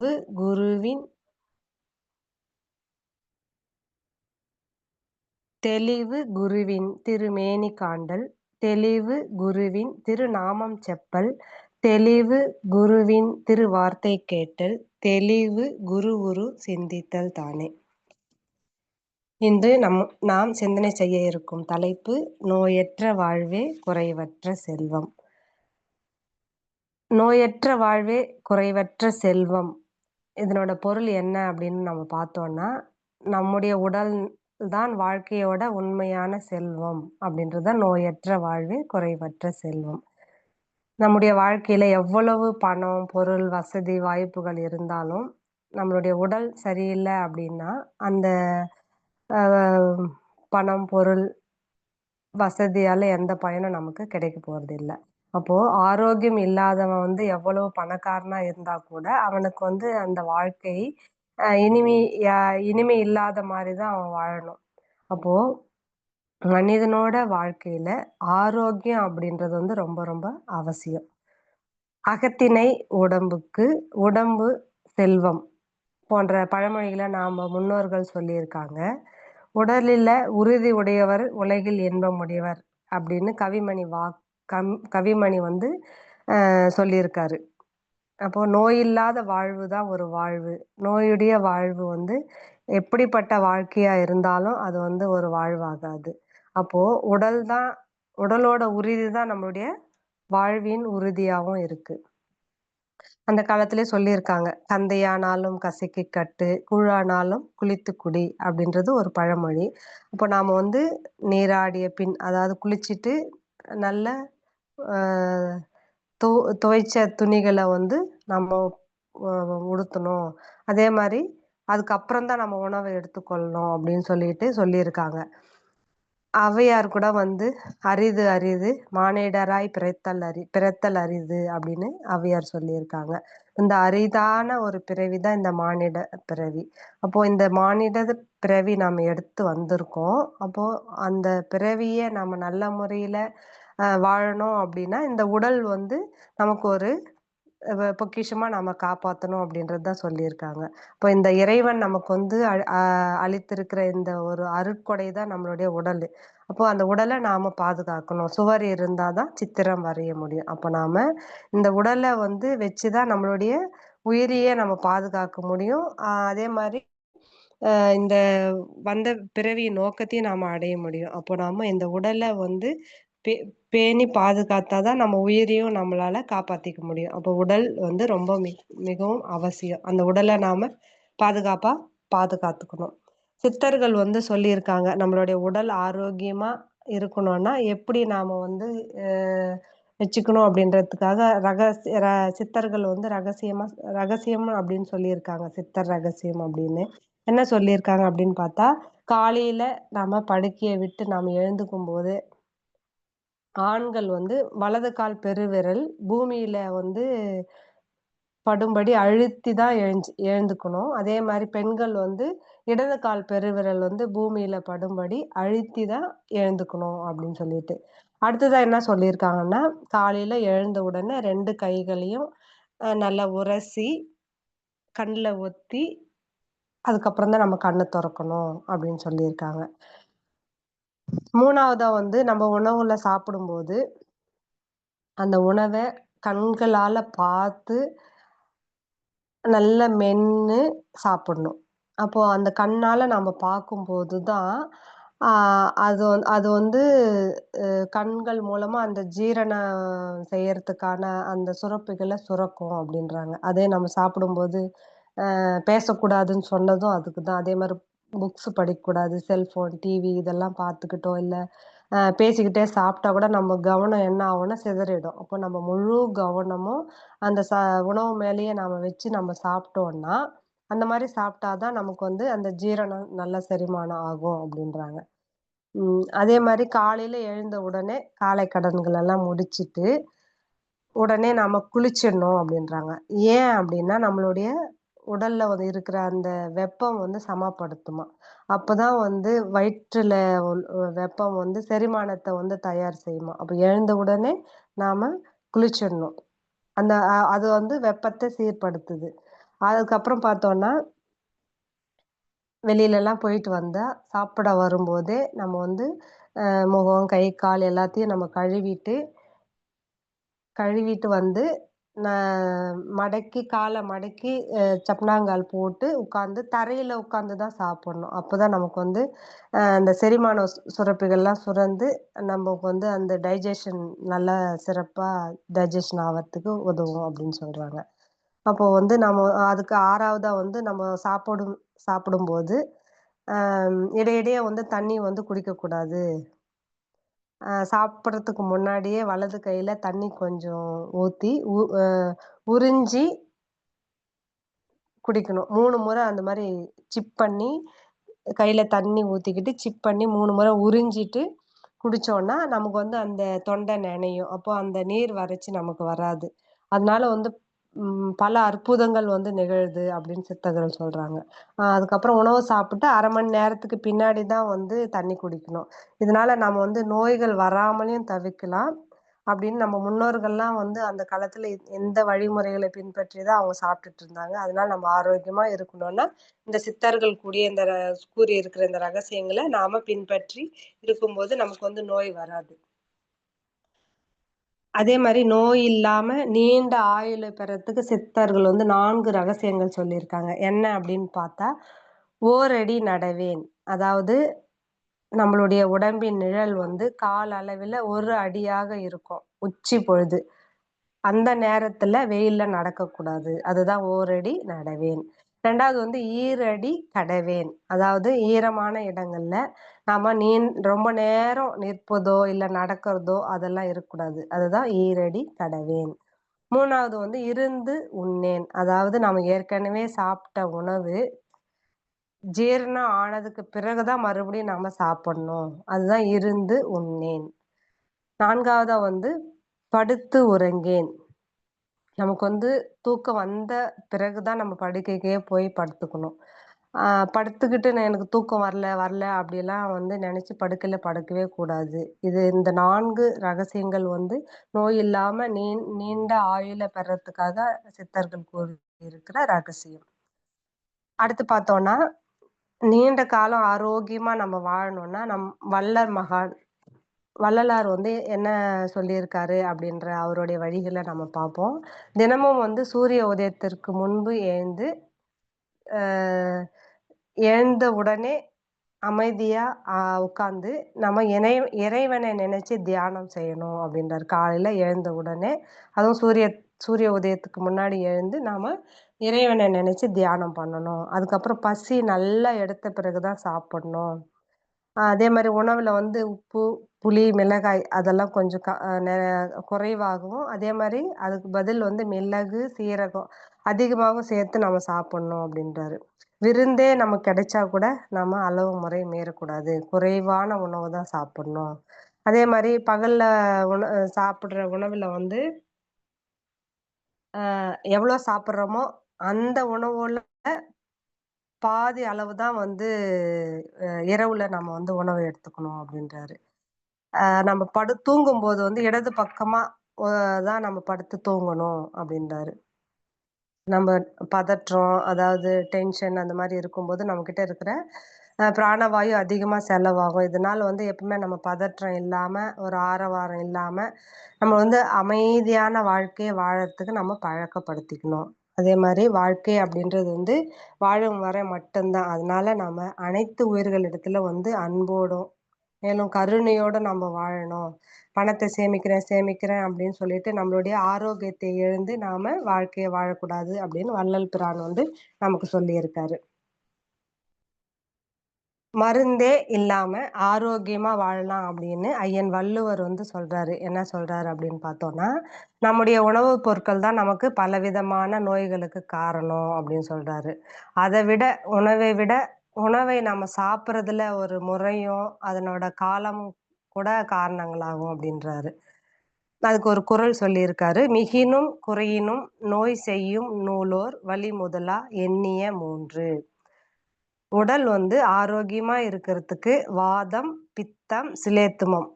குருவின் தெளிவு குருவின் திருமேனி காண்டல், தெளிவு குருவின் திருநாமம் செப்பல், தெளிவு குருவின் திருவார்த்தை கேட்டல், தெளிவு குருவுரு சிந்தித்தல் தானே. இன்று நாம் சிந்தனை செய்ய இருக்கும் தலைப்பு நோயற்ற வாழ்வே குறைவற்ற செல்வம். நோயற்ற வாழ்வே குறைவற்ற செல்வம். இதனோட பொருள் என்ன அப்படின்னு நம்ம பார்த்தோம்னா, நம்முடைய உடல் தான் வாழ்க்கையோட உண்மையான செல்வம் அப்படின்றது தான் நோயற்ற வாழ்வே குறைவற்ற செல்வம். நம்முடைய வாழ்க்கையில எவ்வளவு பணம், பொருள், வசதி, வாய்ப்புகள் இருந்தாலும், நம்மளுடைய உடல் சரியில்ல அப்படின்னா, அந்த அ பணம், பொருள், வசதியால எந்த பயனும் நமக்கு கிடைக்க போறதில்ல. அப்போ ஆரோக்கியம் இல்லாதவன் வந்து எவ்வளவு பணக்காரனா இருந்தா கூட, அவனுக்கு வந்து அந்த வாழ்க்கை அ இனிமை ய இனிமை இல்லாத மாரி தான் அவன் வாழணும். அப்போ மனிதனோட வாழ்க்கையில ஆரோக்கியம் அப்படின்றது வந்து ரொம்ப ரொம்ப அவசியம். "அகத்தினை உடம்புக்கு, உடம்பு செல்வம்" போன்ற பழமொழிகள நாம முன்னோர்கள் சொல்லியிருக்காங்க. "உடலில உறுதி உடையவர் உலகில் இன்பம் உடையவர்" அப்படின்னு கவிமணி வந்து சொல்லியிருக்காரு. அப்போ நோயில்லாத வாழ்வு தான் ஒரு வாழ்வு. நோயுடைய வாழ்வு வந்து எப்படிப்பட்ட வாழ்க்கையா இருந்தாலும் அது வந்து ஒரு வாழ்வாகாது. அப்போ உடல் தான் உடலோட உறுதி தான் நம்மளுடைய வாழ்வின் உறுதியாவும் இருக்கு. அந்த காலத்திலே சொல்லியிருக்காங்க. "கந்தையானாலும் கசக்கி கட்டு, கூழானாலும் குளித்து குடி" அப்படின்றது ஒரு பழமொழி. அப்போ நாம வந்து நீராடிய பின், அதாவது குளிச்சுட்டு நல்ல அ தொ துவைச்ச துணிகள வந்து நம்ம அ உடுத்தணும். அதே மாரி அதுக்கப்புறம் தான் நம்ம உணவ எடுத்துக்கொள்ளணும் அப்படின்னு சொல்லியிருக்காங்க. ஔவையார் கூட வந்து "அரிது அரிது மானிடராய் பிறத்தல் அரிது" அப்படின்னு ஔவையார் சொல்லியிருக்காங்க. இந்த அரிதான ஒரு பிறவி தான் இந்த மானிட பிறவி. அப்போ இந்த மானிட பிறவி நாம எடுத்து வந்திருக்கோம். அப்போ அந்த பிறவிய நம்ம நல்ல முறையில வாழணும் அப்படின்னா, இந்த உடல் வந்து நமக்கு ஒரு பொக்கிஷமா நாம காப்பாத்தணும் அப்படின்றது தான் சொல்லியிருக்காங்க. இப்போ இந்த இறைவன் நமக்கு வந்து அ அ அளித்திருக்கிற இந்த ஒரு அருட்கொடை தான் நம்மளுடைய உடலு. அப்போ அந்த உடல நாம பாதுகாக்கணும். சுவர் இருந்தா தான் சித்திரம் வரைய முடியும். அப்ப நாம இந்த உடல வந்து வச்சு தான் நம்மளுடைய உயிரையே நம்ம பாதுகாக்க முடியும். அதே மாரி இந்த வந்த பிறவியின் நோக்கத்தையும் நாம அடைய முடியும். அப்போ நாம இந்த உடல வந்து பே பேணி பாதுகாத்தா தான் நம்ம உயிரையும் நம்மளால காப்பாத்திக்க முடியும். அப்போ உடல் வந்து ரொம்ப மிகவும் அவசியம். அந்த உடல நாம பாதுகாப்பா பாதுகாத்துக்கணும். சித்தர்கள் வந்து சொல்லியிருக்காங்க. நம்மளுடைய உடல் ஆரோக்கியமா இருக்கணும்னா, எப்படி நாம வந்து அ வச்சுக்கணும் அப்படின்றதுக்காக சித்தர்கள் வந்து ரகசியம் அப்படின்னு சொல்லியிருக்காங்க. சித்தர் ரகசியம் அப்படின்னு. என்ன சொல்லியிருக்காங்க அப்படின்னு பார்த்தா, காலையில நாம படுக்கைய விட்டு நாம எழுந்துக்கும்போது, ஆண்கள் வந்து வலது கால் பெருவிரல் பூமியில வந்து படும்படி அழுத்தி தான் எழுந்துக்கணும். அதே மாரி பெண்கள் வந்து இடது கால் பெருவிரல் வந்து பூமியில படும்படி அழுத்தி தான் எழுந்துக்கணும் அப்படின்னு சொல்லிட்டு. அடுத்ததா என்ன சொல்லியிருக்காங்கன்னா, காலையில எழுந்த உடனே 2 கைகளையும் நல்லா உரசி, கண்ல ஒத்தி, அதுக்கப்புறம் தான் நம்ம கண்ண தொறக்கணும் அப்படின்னு சொல்லியிருக்காங்க. 3வதா வந்து நம்ம உணவுல சாப்பிடும்போது, அந்த உணவ கண்களால பார்த்து நல்லா மென்னு சாப்பிடணும். அப்போ அந்த கண்ணால நம்ம பார்க்கும்போது தான், ஆ அது வந்து கண்கள் மூலமா அந்த ஜீரணம் செய்யறதுக்கான அந்த சுரப்பிகள சுரக்கும் அப்படின்றாங்க. அதே நம்ம சாப்பிடும்போது பேசக்கூடாதுன்னு சொன்னதும் அதுக்கு தான். அதே மாரி புக்ஸ் படிக்கக்கூடாது. செல்ஃபோன், டிவி இதெல்லாம் பார்த்துக்கிட்டோ, இல்ல பேசிக்கிட்டே சாப்பிட்டா கூட நம்ம கவனம் என்ன ஆகும்னா சிதறிடும். அப்போ நம்ம முழு கவனமும் அந்த உணவு மேலேயே நாம வச்சு நம்ம சாப்பிட்டோம்னா, அந்த மாரி சாப்பிட்டா தான் நமக்கு வந்து அந்த ஜீரணம் நல்ல செரிமானம் ஆகும் அப்டின்றாங்க. அதே மாரி காலையில எழுந்த உடனே காலை கடன்கள் எல்லாம் முடிச்சுட்டு, உடனே நாம குளிச்சிடணும் அப்டின்றாங்க. ஏன் அப்டின்னா, நம்மளுடைய உடல்ல வந்து இருக்கிற அந்த வெப்பம் வந்து சமப்படுத்துமாம். அப்பதான் வந்து வயிற்றுல வெப்பம் வந்து செரிமானத்த வந்து தயார் செய்யுமாம். அப்ப எழுந்த உடனே நாம குளிச்சிடணும். அந்த அது வந்து வெப்பத்த சீர்படுத்துது. அதுக்கப்புறம் பார்த்தோம்னா, வெளியிலலாம் போயிட்டு வந்தா, சாப்பிட வரும்போதே நம்ம வந்து முகம், கை, கால் எல்லாத்தையும் நம்ம கழுவிட்டு வந்து, கால மடக்கி சப்னாங்கால் போட்டு உட்காந்து தரையில உட்காந்து தான் சாப்பிடணும். அப்பதான் நமக்கு வந்து அந்த செரிமான சுரப்பிகள்லாம் சுரந்து, நமக்கு வந்து அந்த டைஜஷன் நல்லா சிறப்பா டைஜஷன் ஆவறதுக்கு உதவும் அப்படின்னு சொல்றாங்க. அப்போ வந்து நம்ம அதுக்கு 6வதா வந்து நம்ம சாப்பிடும்போது, இடையிடையே வந்து தண்ணி வந்து குடிக்கக்கூடாது. சாப்பிடுறதுக்கு முன்னாடியே வலது கையில தண்ணி கொஞ்சம் ஊத்தி, உறிஞ்சி குடிக்கணும். 3 முறை அந்த மாரி சிப் பண்ணி, கையில தண்ணி ஊத்திக்கிட்டு, சிப் பண்ணி 3 முறை உறிஞ்சிட்டு குடிச்சோம்னா, நமக்கு வந்து அந்த தொண்டை நனையும். அப்போ அந்த நீர் வறட்சி நமக்கு வராது. அதனால வந்து பல அற்புதங்கள் வந்து நிகழுது அப்படின்னு சித்தர்கள் சொல்றாங்க. அதுக்கப்புறம் உணவு சாப்பிட்டு 1/2 மணி நேரத்துக்கு பின்னாடி தான் வந்து தண்ணி குடிக்கணும். இதனால நம்ம வந்து நோய்கள் வராமலும் தவிர்க்கலாம். அப்படின்னு நம்ம முன்னோர்கள்லாம் வந்து அந்த காலத்துல எந்த வழிமுறைகளை பின்பற்றி தான் அவங்க சாப்பிட்டுட்டு இருந்தாங்க. அதனால நம்ம ஆரோக்கியமா இருக்கணும்னா, இந்த சித்தர்கள் கூறியிருக்கிற இந்த ரகசியங்கள நாம பின்பற்றி இருக்கும்போது நமக்கு வந்து நோய் வராது. அதே மாரி நோய் இல்லாம நீண்ட ஆயுள பெறத்துக்கு சித்தர்கள் வந்து 4 ரகசியங்கள் சொல்லியிருக்காங்க. என்ன அப்படின்னு பார்த்தா, ஓரடி நடவேன். அதாவது நம்மளுடைய உடம்பின் நிழல் வந்து கால் அளவில 1 அடியாக இருக்கும். உச்சி பொழுது. அந்த நேரத்துல வெயில்ல நடக்கக்கூடாது. அதுதான் ஓரடி நடவேன். 2வது வந்து ஈரடி கடவேன். அதாவது ஈரமான இடங்கள்ல நாம ரொம்ப நேரம் நிற்பதோ, இல்ல நடக்கிறதோ அதெல்லாம் இருக்கக்கூடாது. அதுதான் ஈரடி கடவேன். 3வது வந்து இருந்து உண்ணேன். அதாவது நம்ம ஏற்கனவே சாப்பிட்ட உணவு ஜீரணம் ஆனதுக்கு பிறகு தான் மறுபடியும் நாம சாப்பிடணும். அதுதான் இருந்து உண்ணேன். 4வதா வந்து படுத்து உறங்கேன். நமக்கு வந்து தூக்கம் வந்த பிறகு தான் நம்ம படுக்கைக்கே போய் படுத்துக்கணும். ஆ படுத்துக்கிட்டு எனக்கு தூக்கம் வரல அப்படிலாம் வந்து நெனச்சு படுக்கையில படுக்கவே கூடாது. இந்த 4 ரகசியங்கள் வந்து நோய் இல்லாம நீண்ட ஆயுள பெறத்துக்காக சித்தர்கள் கூறியிருக்கிற ரகசியம். அடுத்து பார்த்தோம்னா, நீண்ட காலம் ஆரோக்கியமா நம்ம வாழணும்னா, வள்ளல் மகான் வள்ளலார் வந்து என்ன சொல்லியிருக்காரு அப்படின்ற அவருடைய வழிகள நம்ம பார்ப்போம். தினமும் வந்து சூரிய உதயத்திற்கு முன்பு அ எழுந்த உடனே அமைதியா உட்கார்ந்து நம்ம இறைவனை நினைச்சு தியானம் செய்யணும் அப்படின்றாரு. காலையில எழுந்த உடனே, அதுவும் சூரிய உதயத்துக்கு முன்னாடி எழுந்து நாம இறைவனை நினைச்சு தியானம் பண்ணணும். அதுக்கப்புறம் பசி நல்லா எடுத்த பிறகு தான் சாப்பிடணும். அதே மாரி உணவுல வந்து உப்பு, புளி, மிளகாய் அதெல்லாம் கொஞ்சம் க அ நெ குறைவாகவும், அதே மாரி அதுக்கு பதில் வந்து மிளகு, சீரகம் அதிகமாவும் சேர்த்து நம்ம சாப்பிடணும் அப்டின்றாரு. விருந்தே நமக்கு கிடைச்சா கூட நம்ம அளவு முறை மீறக்கூடாது. குறைவான உணவு தான் சாப்பிடணும். அதே மாரி பகல்ல சாப்பிடுற உணவுல வந்து எவ்வளோ சாப்பிடுறோமோ, அந்த உணவோல பாதி அளவு தான் வந்து இரவுல நம்ம வந்து உணவு எடுத்துக்கணும் அப்டின்றாரு. நம்ம தூங்கும்போது வந்து இடது பக்கமா ஒ தான் நம்ம படுத்து தூங்கணும் அப்டின்றாரு. நம்ம பதற்றம், அதாவது டென்ஷன் அந்த மாரி இருக்கும்போது நம்மகிட்ட இருக்கிற பிராணவாயு அதிகமா செலவாகும். இதனால வந்து எப்பவுமே நம்ம பதற்றம் இல்லாம, ஒரு ஆரவாரம் இல்லாம, நம்ம வந்து அமைதியான வாழ்க்கைய வாழறதுக்கு நம்ம பழக்கப்படுத்திக்கணும். அதே மாரி வாழ்க்கை அப்படின்றது வந்து வாழும் வரை மட்டும் தான். அதனால நாம அனைத்து உயிர்களிடத்தில வந்து அன்போடும், மேலும் கருணையோட நம்ம வாழணும். பணத்த சேமிக்கிறேன் அப்படின்னு சொல்லிட்டு நம்மளுடைய ஆரோக்கியத்தை இழந்து நாம வாழ்க்கைய வாழக்கூடாது அப்படின்னு வள்ளல் பிரான் வந்து நமக்கு சொல்லியிருக்காரு. மருந்தே இல்லாம ஆரோக்கியமா வாழலாம் அப்படின்னு ஐயன் வள்ளுவர் வந்து சொல்றாரு. என்ன சொல்றாரு அப்படின்னு பார்த்தோம்னா, நம்முடைய உணவுப் பொருட்கள் தான் நமக்கு பலவிதமான நோய்களுக்கு காரணம் அப்படின்னு சொல்றாரு. அத விட உணவை விட உணவை நம்ம சாப்பிடுறதுல ஒரு முறையும், அதனோட காலமும் கூட காரணங்களாகும் அப்படின்றாரு. அதுக்கு ஒரு குறள் சொல்லியிருக்காரு. "மிகினும் குறையினும் நோய் செய்யும் நூலோர் வழிமுதலா எண்ணிய 3." உடல் வந்து ஆரோக்கியமா இருக்கிறதுக்கு வாதம், பித்தம், சிலேத்துமம்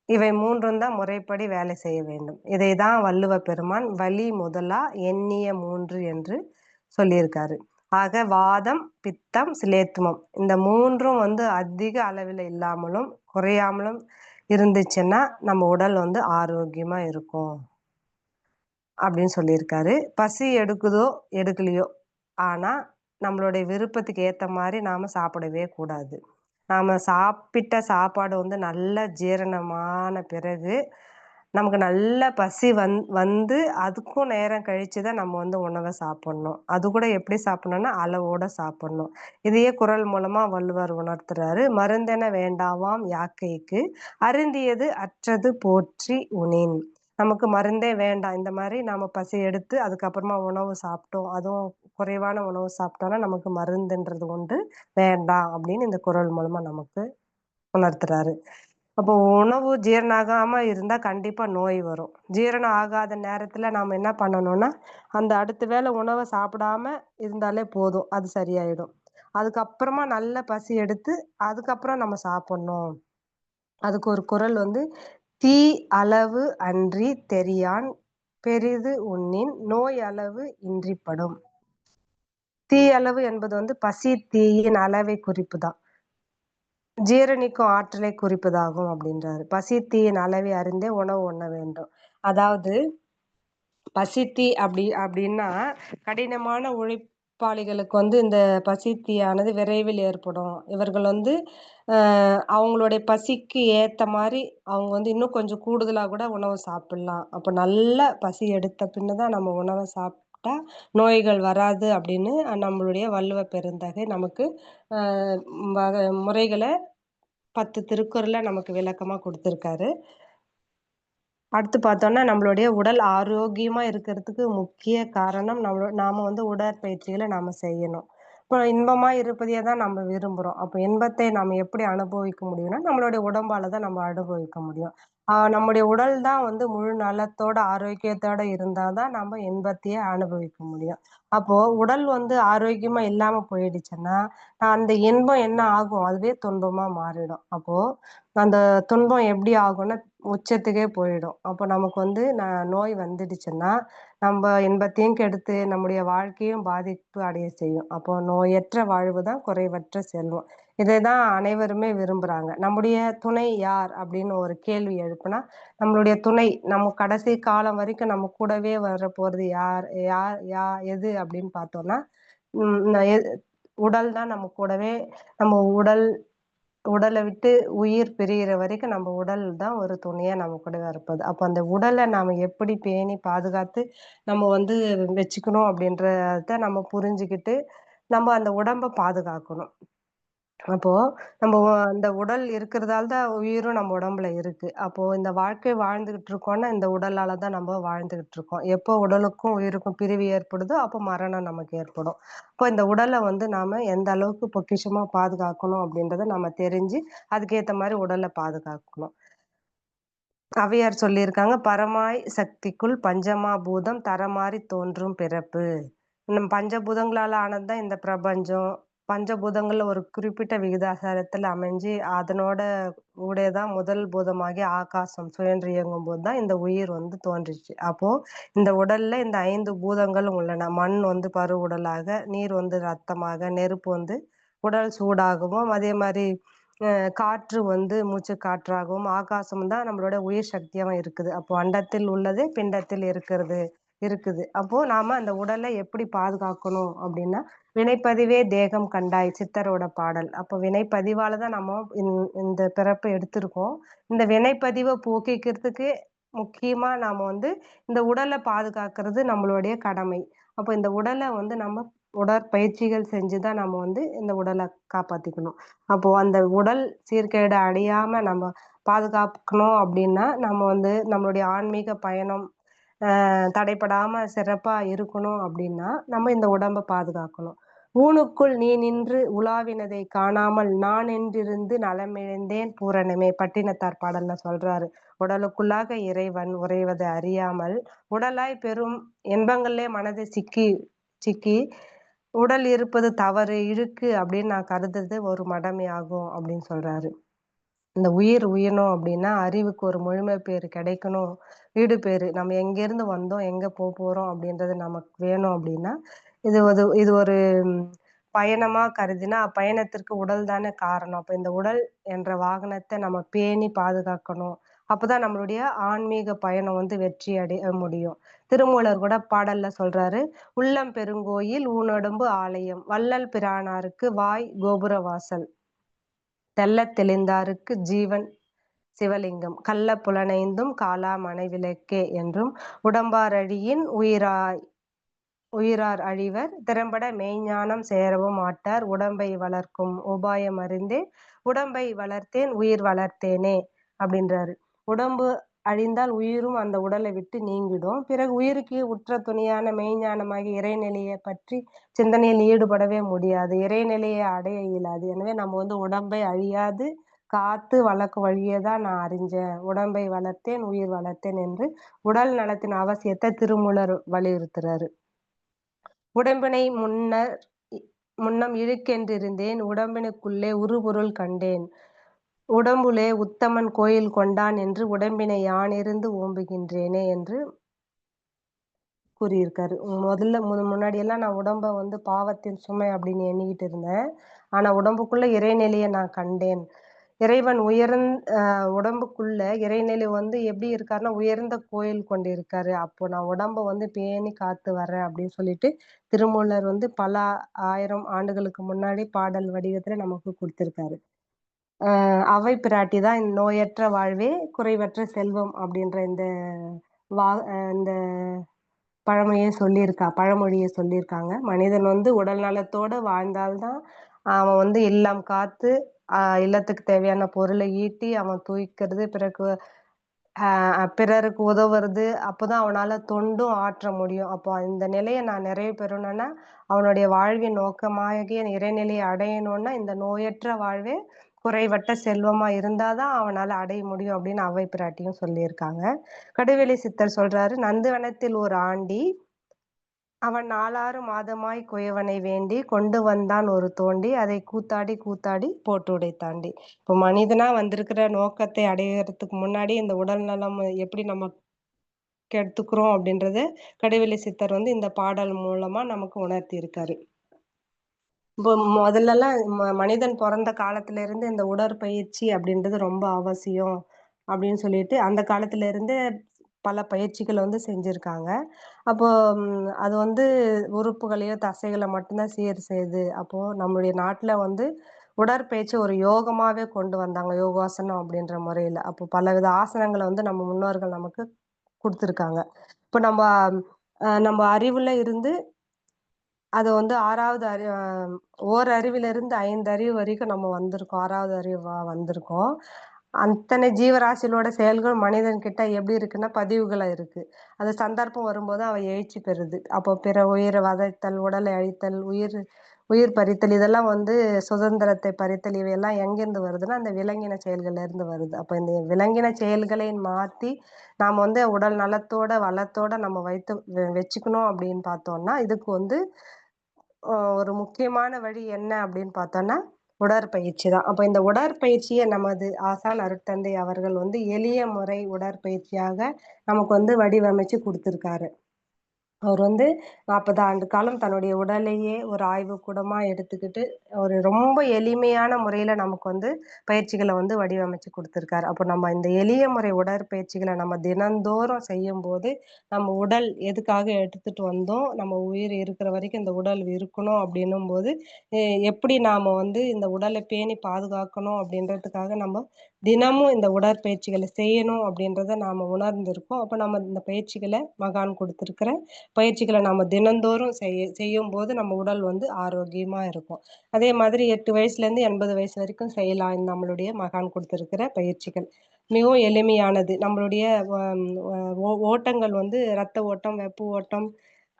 இவை 3ம் தான் முறைப்படி வேலை செய்ய வேண்டும். இதை தான் வள்ளுவ பெருமான் வழி முதலா எண்ணிய 3 என்று சொல்லியிருக்காரு. ஆக வாதம், பித்தம், சிலேத்துமம் இந்த 3ம் வந்து அதிக அளவில இல்லாமலும், குறையாமலும் இருந்துச்சுன்னா, நம்ம உடல் வந்து ஆரோக்கியமா இருக்கும். அப்படின்னு சொல்லியிருக்காரு. பசி எடுக்குதோ, எடுக்கலையோ, ஆனா நம்மளுடைய விருப்பத்துக்கு ஏத்த மாரி நாம சாப்பிடவே கூடாது. நாம சாப்பிட்ட சாப்பாடு வந்து நல்லா ஜீரணமான பிறகு, நமக்கு நல்ல பசி வந்து அதுக்கும் நேரம் கழிச்சு தான் நம்ம வந்து உணவ சாப்பிடணும். அதுகூட எப்படி சாப்பிடணும்னா, அளவோட சாப்பிடணும். இதையே குறள் மூலமா வள்ளுவர் உணர்த்துறாரு. "மருந்தென வேண்டாவாம் யாக்கைக்கு, அருந்தியது அற்றது போற்றி உணின்." நமக்கு மருந்தே வேண்டாம். இந்த மாரி நாம பசி எடுத்து அதுக்கப்புறமா உணவு சாப்பிட்டோம். அதுவும் குறைவான உணவு சாப்பிட்டோம்னா, நமக்கு மருந்துன்றது ஒன்று வேண்டாம் அப்படின்னு இந்த குறள் மூலமா நமக்கு உணர்த்துறாரு. அப்போ உணவு ஜீரணம் ஆகாம இருந்தா கண்டிப்பா நோய் வரும். ஜீரணம் ஆகாத நேரத்துல நாம என்ன பண்ணணும்னா, அந்த அடுத்த வேளை உணவ சாப்பிடாம இருந்தாலே போதும். அது சரியாயிடும். அதுக்கப்புறமா நல்ல பசி எடுத்து, அதுக்கப்புறம் நம்ம சாப்பிடணும். அதுக்கு ஒரு குறள் வந்து, "தீ அளவு அன்றி தெரியான் பெரிது உண்ணின் நோய் அளவு இன்றிப்படும்." தீ அளவு என்பது வந்து பசி தீயின் அளவை குறிப்புதான். ஜீரணிக்கும் ஆற்றலை குறிப்பதாகும் அப்படின்றாரு. "பசி தீயின் அளவை அறிந்தே உணவு உண்ண வேண்டும்." அதாவது பசித்தி அப்படின்னா, கடினமான உழைப்பாளிகளுக்கு வந்து இந்த பசித்தியானது விரைவில் ஏற்படும். இவர்கள் வந்து அவங்களுடைய பசிக்கு ஏத்த மாரி அவங்க வந்து இன்னும் கொஞ்சம் கூடுதலா கூட உணவு சாப்பிடலாம். அப்ப நல்ல பசி எடுத்த பின்ன தான் நம்ம உணவ சாப்பிட்டா நோய்கள் வராது அப்படின்னு நம்மளுடைய வள்ளுவ பெருந்தகை நமக்கு அ வக முறைகள 10 திருக்குறள்ல நமக்கு விளக்கமா குடுத்திருக்காரு. அடுத்து பார்த்தோம்னா, நம்மளுடைய உடல் ஆரோக்கியமா இருக்கிறதுக்கு முக்கிய காரணம் நாம வந்து உடற்பயிற்சிகள நாம செய்யணும். இப்போ இன்பமா இருப்பதையே தான் நம்ம விரும்புறோம். அப்ப இன்பத்தை நாம எப்படி அனுபவிக்க முடியும்னா, நம்மளுடைய உடம்பால தான் நம்ம அனுபவிக்க முடியும். நம்முடைய உடல் தான் வந்து முழு நலத்தோட, ஆரோக்கியத்தோட இருந்தா தான் நம்ம இன்பத்தையே அனுபவிக்க முடியும். அப்போ உடல் வந்து ஆரோக்கியமா இல்லாம போயிடுச்சுன்னா, அந்த இன்பம் என்ன ஆகும்? அதுவே துன்பமா மாறிடும். அப்போ அந்த துன்பம் எப்படி ஆகும்னா, உச்சத்துக்கே போயிடும். அப்போ நமக்கு வந்து நோய் வந்துடுச்சுன்னா, நம்ப இன்பத்தையும் கெடுத்து, நம்முடைய வாழ்க்கையும் பாதிப்பு அடைய செய்யும். அப்போ "நோயற்ற வாழ்வு தான் குறைவற்ற செல்வம்." இதை தான் அனைவருமே விரும்புறாங்க. "நம்முடைய துணை யார்?" அப்படின்னு ஒரு கேள்வி எழுப்புனா, நம்மளுடைய துணை நம்ம கடைசி காலம் வரைக்கும் நம்ம கூடவே வரப்போறது யார்? யார் எது அப்படின்னு பார்த்தோம்னா, ம் ந எ உடல் தான் நம்ம கூடவே நம்ம உடல விட்டு உயிர் பிரியிற வரைக்கும் நம்ம உடல் தான் ஒரு துணையா நம்ம கூடவே இருப்பது. அப்ப அந்த உடல நாம எப்படி பேணி பாதுகாத்து நம்ம வந்து வச்சுக்கணும் அப்படின்றத நம்ம புரிஞ்சுகிட்டு, நம்ம அந்த உடம்ப பாதுகாக்கணும். அப்போ நம்ம அந்த உடல் இருக்கிறதால தான் உயிரும் நம்ம உடம்புல இருக்கு. அப்போ இந்த வாழ்க்கை வாழ்ந்துகிட்டு இருக்கோம்னா, இந்த உடலால தான் நம்ம வாழ்ந்துகிட்டு இருக்கோம். எப்போ உடலுக்கும் உயிருக்கும் பிரிவு ஏற்படுதோ, அப்போ மரணம் நமக்கு ஏற்படும். அப்போ இந்த உடல வந்து நாம எந்த அளவுக்கு பொக்கிஷமா பாதுகாக்கணும் அப்படின்றத நம்ம தெரிஞ்சு, அதுக்கேத்த மாரி உடல பாதுகாக்கணும். அவையார் சொல்லியிருக்காங்க, "பரமாய் சக்திக்குள் பஞ்சமா பூதம் தரமாரி தோன்றும் பிறப்பு." பஞ்சபூதங்களால ஆனது தான் இந்த பிரபஞ்சம். பஞ்சபூதங்கள்ல ஒரு குறிப்பிட்ட விகிதாசாரத்துல அமைஞ்சு, அதனோட ஊடே தான் முதல் பூதமாகிய ஆகாசம் சுழன்று இயங்கும்போது தான் இந்த உயிர் வந்து தோன்றிச்சு. அப்போ இந்த உடல்ல இந்த 5 பூதங்களும் உள்ளன. மண் வந்து பருவுடலாக, நீர் வந்து ரத்தமாக, நெருப்பு வந்து உடல் சூடாகவும், அதே மாரி காற்று வந்து மூச்சு காற்றாகவும், ஆகாசம் தான் நம்மளோட உயிர் சக்தியாவும் இருக்குது. அப்போ அண்டத்தில் உள்ளது பிண்டத்தில் இருக்குது. அப்போ நாம அந்த உடலை எப்படி பாதுகாக்கணும் அப்படின்னா, "வினைப்பதிவே தேகம் கண்டாய்" சித்தரோட பாடல். அப்போ வினைப்பதிவால தான் நம்ம இந்த பிறப்ப எடுத்திருக்கோம். இந்த வினைப்பதிவ போக்கிக்கிறதுக்கு முக்கியமா நாம வந்து இந்த உடல பாதுகாக்கிறது நம்மளுடைய கடமை. அப்போ இந்த உடல வந்து நம்ம உடற்பயிற்சிகள் செஞ்சு தான் நம்ம வந்து இந்த உடல காப்பாத்திக்கணும். அப்போ அந்த உடல் சீர்கேடு அடையாம நம்ம பாதுகாக்கணும் அப்படின்னா, நம்ம வந்து நம்மளுடைய ஆன்மீக பயணம் தடைப்படாம சிறப்பா இருக்கணும் அப்படின்னா, நம்ம இந்த உடம்ப பாதுகாக்கணும். "ஊனுக்குள் நீ நின்று உலாவினதை காணாமல் நான் என்றிருந்து நலமிழந்தேன் பூரணமே" பட்டினத்தார் பாடல்ல சொல்றாரு. உடலுக்குள்ளாக இறைவன் உறைவதை அறியாமல், உடலாய் பெறும் இன்பங்களிலே மனது சிக்கி சிக்கி "உடல் இருப்பது தவறு, இழுக்கு அப்படின்னு நான் கருதுறது ஒரு மடமையாகும்" அப்படின்னு சொல்றாரு. இந்த உயிர் உயணும் அப்படின்னா, அறிவுக்கு ஒரு முழுமை பேறு கிடைக்கணும். வீடு பேறு நம்ம எங்கேருந்து வந்தோம், எங்க போறோம் அப்படின்றது நமக்கு வேணும் அப்படின்னா, இது ஒரு பயணமா கருதினா, அப்பயணத்திற்கு உடல் தானே காரணம். அப்ப இந்த உடல் என்ற வாகனத்த நம்ம பேணி பாதுகாக்கணும். அப்பதான் நம்மளுடைய ஆன்மீக பயணம் வந்து வெற்றி அடைய முடியும். திருமூலர் கூட பாடல்ல சொல்றாரு, "உள்ளம் பெருங்கோயில் ஊனுடம்பு ஆலயம். வள்ளல் பிரானாருக்கு வாய் கோபுர வாசல். தெள்ளத் தெளிந்தாருக்கு ஜீவன் சிவலிங்கம். கள்ளப் புலனைந்தும் காலா மனைவிளக்கே" என்றும், "உடம்பாரழியின் உயிரார் அழிவர் திறம்பட மெய்ஞ்ஞானம் சேரவும் மாட்டார் உடம்பை வளர்க்கும் உபாயம் அறிந்தே உடம்பை வளர்த்தேன் உயிர் வளர்த்தேனே" அப்படின்றாரு. உடம்பு அழிந்தால் உயிரும் அந்த உடலை விட்டு நீங்கிடும். பிறகு உயிருக்கு உற்ற துணையான மெய்ஞானமாகிய இறைநிலையை பற்றி சிந்தனையில் ஈடுபடவே முடியாது. இறைநிலையை அடைய இயலாது. எனவே நம்ம வந்து உடம்பை அழியாது காத்து வளர்க்கும் வழியை தான் நான் அறிஞ்சேன். உடம்பை வளர்த்தேன் உயிர் வளர்த்தேன் என்று உடல் நலத்தின் அவசியத்தை திருமூலர் வலியுறுத்துறாரு. உடம்பினை முன்னம் இழுக்கென்றிருந்தேன் உடம்பினுக்குள்ளே உறுபொருள் கண்டேன். உடம்புலே உத்தமன் கோயில் கொண்டான் என்று உடம்பினை யானிருந்து ஓம்புகின்றேனே என்று கூறியிருக்காரு. முதல்ல முன்னாடியெல்லாம் நான் உடம்ப வந்து பாவத்தின் சுமை அப்படின்னு எண்ணிக்கிட்டு இருந்தேன். ஆனா உடம்புக்குள்ள இறைநிலையை நான் கண்டேன். இறைவன் உடம்புக்குள்ள இறைநிலை வந்து எப்படி இருக்காருன்னா, உயர்ந்த கோயில் கொண்டிருக்காரு. அப்போ நான் உடம்ப வந்து பேணி காத்து வரேன் அப்படின்னு சொல்லிட்டு, திருமூலர் வந்து பல 1000 ஆண்டுகளுக்கு முன்னாடி பாடல் வடிவத்துல நமக்கு குடுத்திருக்காரு. அவை பிராட்டி தான் இந்த "நோயற்ற வாழ்வே குறைவற்ற செல்வம்" அப்படின்ற இந்த பழமொழிய சொல்லியிருக்காங்க. மனிதன் வந்து உடல் நலத்தோட வாழ்ந்தால் தான், அவன் வந்து இல்லம் காத்து, இல்லத்துக்கு தேவையான பொருளை ஈட்டி, அவன் தூய்க்கிறது, பிறருக்கு உதவுறது, அப்பதான் அவனால தொண்டும் ஆற்ற முடியும். அப்போ இந்த நிலைய நான் நிறைவு பெறணும்னா, அவனுடைய வாழ்வின் நோக்கமாகிய இறைநிலையை அடையணும்னா, இந்த நோயற்ற வாழ்வே குறைவற்ற செல்வமா இருந்தா தான் அவனால அடைய முடியும் அப்படின்னு அவ்வை பிராட்டியும் சொல்லியிருக்காங்க. கடுவெளி சித்தர் சொல்றாரு, "நந்துவனத்தில் ஓர் ஆண்டி அவன் 4 மாதமாய் குயவனை வேண்டி கொண்டு வந்தான் ஒரு தோண்டி அதை கூத்தாடி கூத்தாடி போட்டு உடைத்தாண்டி." இப்போ மனிதனா வந்திருக்கிற நோக்கத்தை அடையறதுக்கு முன்னாடி இந்த உடல் நலம் எப்படி நம்ம கெடுத்துக்கிறோம் அப்படின்றத கடுவெளி சித்தர் வந்து இந்த பாடல் மூலமா நமக்கு உணர்த்தி இருக்காரு. இப்போ முதல்லலாம் மனிதன் பொறந்த காலத்துல இருந்து இந்த உடற்பயிற்சி அப்படின்றது ரொம்ப அவசியம் அப்படின்னு சொல்லிட்டு அந்த காலத்துல இருந்து பல பயிற்சிகள் வந்து செஞ்சிருக்காங்க. அப்போ அது வந்து உறுப்புகளையோ, தசைகள மட்டும் தான் சீர் செய்யுது. அப்போ நம்மளுடைய நாட்டுல வந்து உடற்பயிற்சி ஒரு யோகமாவே கொண்டு வந்தாங்க. யோகாசனம் அப்படின்ற முறையில. அப்போ பலவித ஆசனங்கள வந்து நம்ம முன்னோர்கள் நமக்கு குடுத்துருக்காங்க. இப்ப நம்ம அறிவுல இருந்து அத வந்து 6வது ஓரறிவிலிருந்து 5 அறிவு வரைக்கும் நம்ம வந்திருக்கோம். 6வது அறிவா வந்திருக்கோம். அத்தனை ஜீவராசிகளோட செயல்கள் மனிதன் கிட்ட எப்படி இருக்குன்னா, பதிவுகளா இருக்கு. அது சந்தர்ப்பம் வரும்போது அவன் எழுச்சி பெறுது. அப்போ பிற உயிரை வதைத்தல், உடலை அழித்தல், உயிர் பறித்தல் இதெல்லாம் வந்து சுதந்திரத்தை பறித்தல் இவையெல்லாம் எங்கேருந்து வருதுன்னா, அந்த விலங்கின செயல்கள்ல இருந்து வருது. அப்ப இந்த விலங்கின செயல்களை மாத்தி நாம வந்து உடல் நலத்தோட, வளத்தோட நம்ம வச்சுக்கணும் அப்படின்னு பார்த்தோம்னா, இதுக்கு வந்து ஒரு முக்கியமான வழி என்ன அப்படின்னு பார்த்தோம்னா, உடற்பயிற்சி தான். அப்ப இந்த உடற்பயிற்சிய நமது ஆசான் அருட்தந்தை அவர்கள் வந்து எளிய முறை உடற்பயிற்சியாக நமக்கு வந்து வடிவமைச்சு குடுத்திருக்காரு. அவர் வந்து 40 ஆண்டு காலம் தன்னுடைய உடலையே ஒரு ஆய்வுக்கூடமா எடுத்துக்கிட்டு, ஒரு ரொம்ப எளிமையான முறையில நமக்கு வந்து பயிற்சிகள வந்து வடிவமைச்சு குடுத்திருக்காரு. அப்போ நம்ம இந்த எளிய முறை உடற்பயிற்சிகள நம்ம தினந்தோறும் செய்யும்போது, நம்ம உடல் எதுக்காக எடுத்துட்டு வந்தோம், நம்ம உயிர் இருக்கிற வரைக்கும் இந்த உடல் இருக்கணும் அப்படின்னும்போது, எ எப்படி நாம வந்து இந்த உடலை பேணி பாதுகாக்கணும் அப்படின்றதுக்காக நம்ம தினமும் இந்த உடற்பயிற்சிகள செய்யணும் அப்படின்றத நாம உணர்ந்திருக்கோம். அப்ப நம்ம இந்த பயிற்சிகள மகான் குடுத்திருக்கிற பயிற்சிகள நம்ம தினந்தோறும் செய்யும்போது நம்ம உடல் வந்து ஆரோக்கியமா இருக்கும். அதே மாதிரி 8 வயசுலேருந்து 80 வயசு வரைக்கும் செய்யலாம். நம்மளுடைய மகான் குடுத்திருக்கிற பயிற்சிகள். மிகவும் எளிமையானது. நம்மளுடைய வ ஓட்டங்கள் வந்து ரத்த ஓட்டம், வெப்ப ஓட்டம்,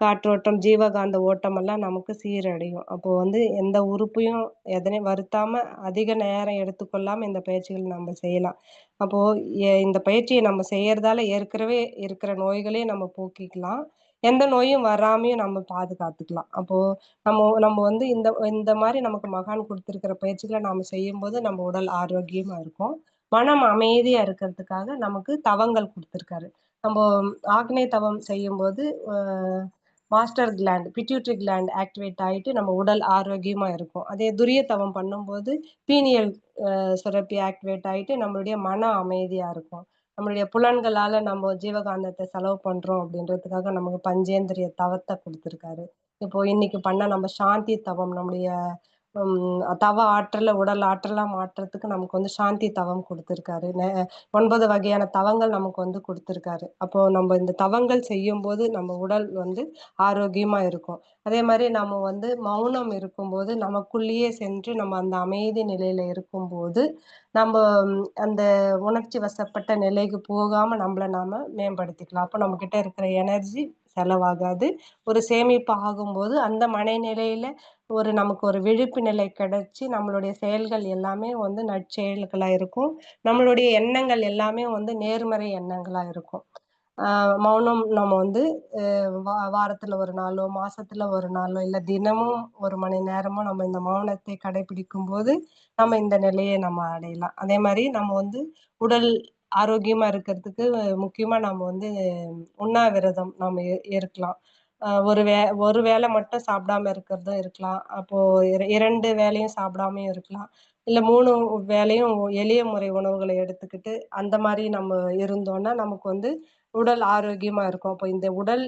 காற்றோட்டம், ஜீவகாந்த ஓட்டம் எல்லாம் நமக்கு சீரடையும். அப்போ வந்து எந்த உறுப்பையும் எதனையும் வருத்தாம அதிக நேரம் எடுத்துக்கொள்ளாம இந்த பயிற்சிகள் நம்ம செய்யலாம். அப்போ இந்த பயிற்சிய நம்ம செய்யறதால ஏற்கனவே இருக்கிற நோய்களையும் நம்ம போக்கிக்கலாம். எந்த நோயும் வராமயும் நம்ம பாதுகாத்துக்கலாம். அப்போ நம்ம வந்து இந்த இந்த மாரி நமக்கு மகான் குடுத்திருக்கிற பயிற்சிகள நாம செய்யும்போது நம்ம உடல் ஆரோக்கியமா இருக்கும். மனம் அமைதியா இருக்கிறதுக்காக நமக்கு தவங்கள் குடுத்திருக்காரு. நம்போ ஆக்னேய தவம் செய்யும்போது, அ master gland, pituitary gland activate ஆயிட்டு நம்ம உடல் ஆரோக்கியமா இருக்கும். அதே துரிய தவம் பண்ணும்போது பீனியல் சுரப்பி ஆக்டிவேட் ஆயிட்டு நம்மளுடைய மன அமைதியா இருக்கும். நம்மளுடைய புலன்களால நம்ம ஜீவகாந்தத்த செலவு பண்றோம் அப்படின்றதுக்காக நமக்கு பஞ்சேந்திரிய தவத்த குடுத்திருக்காரு. இப்போ இன்னைக்கு பண்ண நம்ம சாந்தி தவம் நம்முடைய தவ ஆற்றல உடல் ஆற்றலா மாற்றத்துக்கு நமக்கு வந்து சாந்தி தவம் குடுத்திருக்காரு. 9 வகையான தவங்கள் நமக்கு வந்து குடுத்திருக்காரு. அப்போ நம்ம இந்த தவங்கள் செய்யும்போது நம்ம உடல் வந்து ஆரோக்கியமா இருக்கும். அதே மாரி நம்ம வந்து மௌனம் இருக்கும்போது, நமக்குள்ளேயே சென்று நம்ம அந்த அமைதி நிலையில இருக்கும்போது, நம்ப அந்த உணர்ச்சி வசப்பட்ட நிலைக்கு போகாம நம்மள நாம மேம்படுத்திக்கலாம். அப்ப நம்மகிட்ட இருக்கிற எனர்ஜி செலவாகாது. ஒரு சேமிப்பு ஆகும்போது, அந்த மனநிலையில நமக்கு ஒரு விழிப்பு நிலை கிடைச்சு, நம்மளுடைய செயல்கள் எல்லாமே வந்து நற்செயல்களா இருக்கும். நம்மளுடைய எண்ணங்கள் எல்லாமே வந்து நேர்மறை எண்ணங்களா இருக்கும். ஆ மௌனம் நம்ம வந்து வாரத்துல 1 நாளோ, மாசத்துல 1 நாளோ, இல்ல தினமும் 1 மணி நேரமோ நம்ம இந்த மௌனத்தை கடைபிடிக்கும்போது, நம்ம இந்த நிலையை நம்ம அடையலாம். அதே மாரி நம்ம வந்து உடல் ஆரோக்கியமா இருக்கிறதுக்கு முக்கியமா நம்ம வந்து உண்ணாவிரதம் நம்ம இருக்கலாம். ஒரு ஒரு வேளை மட்டும் சாப்பிடாம இருக்கிறதும் இருக்கலாம். அப்போ 2 வேளையும் சாப்பிடாமயும் இருக்கலாம். இல்ல 3 வேளையும் எளிய முறை உணவுகள எடுத்துக்கிட்டு, அந்த மாரி நம்ம இருந்தோம்னா, நமக்கு வந்து உடல் ஆரோக்கியமா இருக்கும். அப்போ இந்த உடல்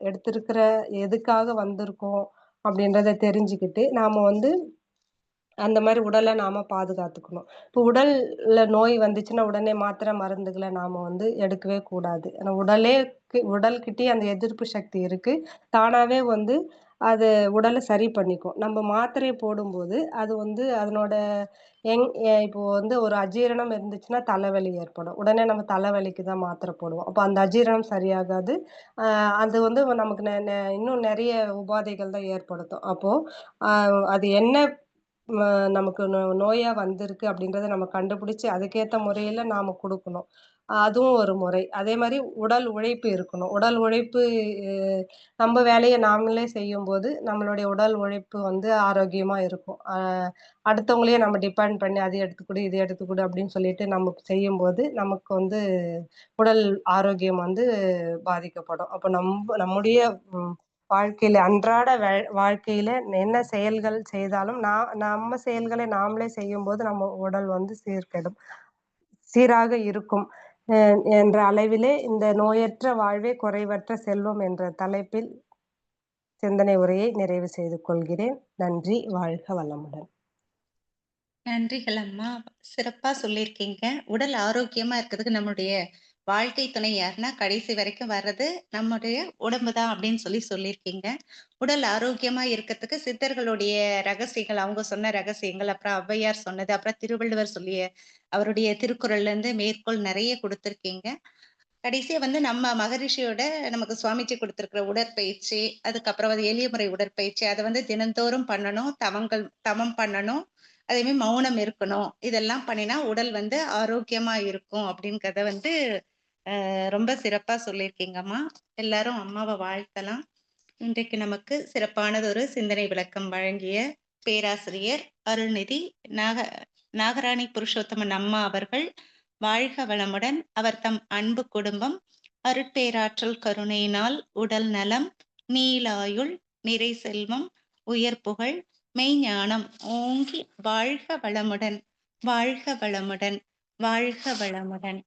எடுத்திருக்கிற எதுக்காக வந்திருக்கோம் அப்படின்றத தெரிஞ்சுக்கிட்டு, நாம வந்து அந்த மாரி உடல நாம பாதுகாத்துக்கணும். இப்போ உடல்ல நோய் வந்துச்சுன்னா, உடனே மாத்திரை மருந்துகள நாம வந்து எடுக்கவே கூடாது. ஏன்னா உடல்கிட்டயே அந்த எதிர்ப்பு சக்தி இருக்கு. தானாவே வந்து அது உடல சரி பண்ணிக்கும். நம்ம மாத்திரைய போடும்போது, அது வந்து அதனோட எங் எ இப்போ வந்து ஒரு அஜீரணம் இருந்துச்சுன்னா, தலைவலி ஏற்படும். உடனே நம்ம தலைவலிக்கு தான் மாத்திரை போடுவோம். அப்ப அந்த அஜீரணம் சரியாகாது. அ அது வந்து நமக்கு நெ நெ இன்னும் நெறைய உபாதைகள் தான் ஏற்படுத்தும். அப்போ அ அது என்ன ம நமக்கு நோயா வந்திருக்கு அப்படின்றத நம்ம கண்டுபிடிச்சு, அதுக்கேத்த முறையில நாம குடுக்கணும். அதுவும் ஒரு முறை. அதே மாரி உடல் உழைப்பு இருக்கணும். உடல் உழைப்பு அ நம்ம வேலைய நாமளே செய்யும்போது, நம்மளுடைய உடல் உழைப்பு வந்து ஆரோக்கியமா இருக்கும். அடுத்தவங்களையும் நம்ம டிபெண்ட் பண்ணி அது எடுத்துக்குடு, இது எடுத்துக்குடு அப்படின்னு சொல்லிட்டு நம்ம செய்யும்போது, நமக்கு வந்து உடல் ஆரோக்கியம் வந்து பாதிக்கப்படும். அப்ப நம்முடைய ம் வாழ்க்கையில அன்றாட வாழ்க்கையில என்ன செயல்கள் செய்தாலும், நம்ம செயல்களை நாமளே செய்யும்போது, நம்ம உடல் வந்து சீராக இருக்கும். அ என்ற அளவிலே இந்த நோயற்ற வாழ்வே குறைவற்ற செல்வம் என்ற தலைப்பில் சிந்தனை உரையை நிறைவு செய்து கொள்கிறேன். நன்றி. வாழ்க வளமுடன். நன்றிகள் அம்மா. சிறப்பா சொல்லியிருக்கீங்க. உடல் ஆரோக்கியமா இருக்கிறதுக்கு நம்முடைய வாழ்க்கை துணை யாருன்னா, கடைசி வரைக்கும் வர்றது நம்முடைய உடம்பு தான் அப்படின்னு சொல்லியிருக்கீங்க. உடல் ஆரோக்கியமா இருக்கறதுக்கு சித்தர்களுடைய ரகசியங்கள், அவங்க சொன்ன ரகசியங்கள், அப்புறம் ஔவையார் சொன்னது, அப்புறம் திருவள்ளுவர் சொல்லிய அவருடைய திருக்குறள்ல இருந்து மேற்கோள் நெறைய குடுத்திருக்கீங்க. கடைசியா வந்து நம்ம மகரிஷியோட நமக்கு சுவாமிஜி குடுத்திருக்கிற உடற்பயிற்சி, அதுக்கப்புறம் வந்து எளிய முறை உடற்பயிற்சி, அத வந்து தினந்தோறும் பண்ணணும். தவம் பண்ணணும். அதே மாரி மௌனம் இருக்கணும். இதெல்லாம் பண்ணினா உடல் வந்து ஆரோக்கியமா இருக்கும் அப்படிங்கிறத வந்து ரொம்ப சிறப்பா சொல்லியிருக்கீங்கம்மா. எல்லாரும் அம்மாவ வாழ்த்தலாம். இன்றைக்கு நமக்கு சிறப்பானதொரு சிந்தனை விளக்கம் வழங்கிய பேராசிரியர் அருள்நிதி நாக நாகராணி புருஷோத்தமன் அம்மா அவர்கள் வாழ்க வளமுடன். அவர் தம் அன்பு குடும்பம் அருட்பேராற்றல் கருணையினால் உடல் நலம், நீளாயுள், நிறை செல்வம், உயர் புகழ், மெய்ஞானம் ஓங்கி வாழ்க வளமுடன், வாழ்க வளமுடன், வாழ்க வளமுடன்.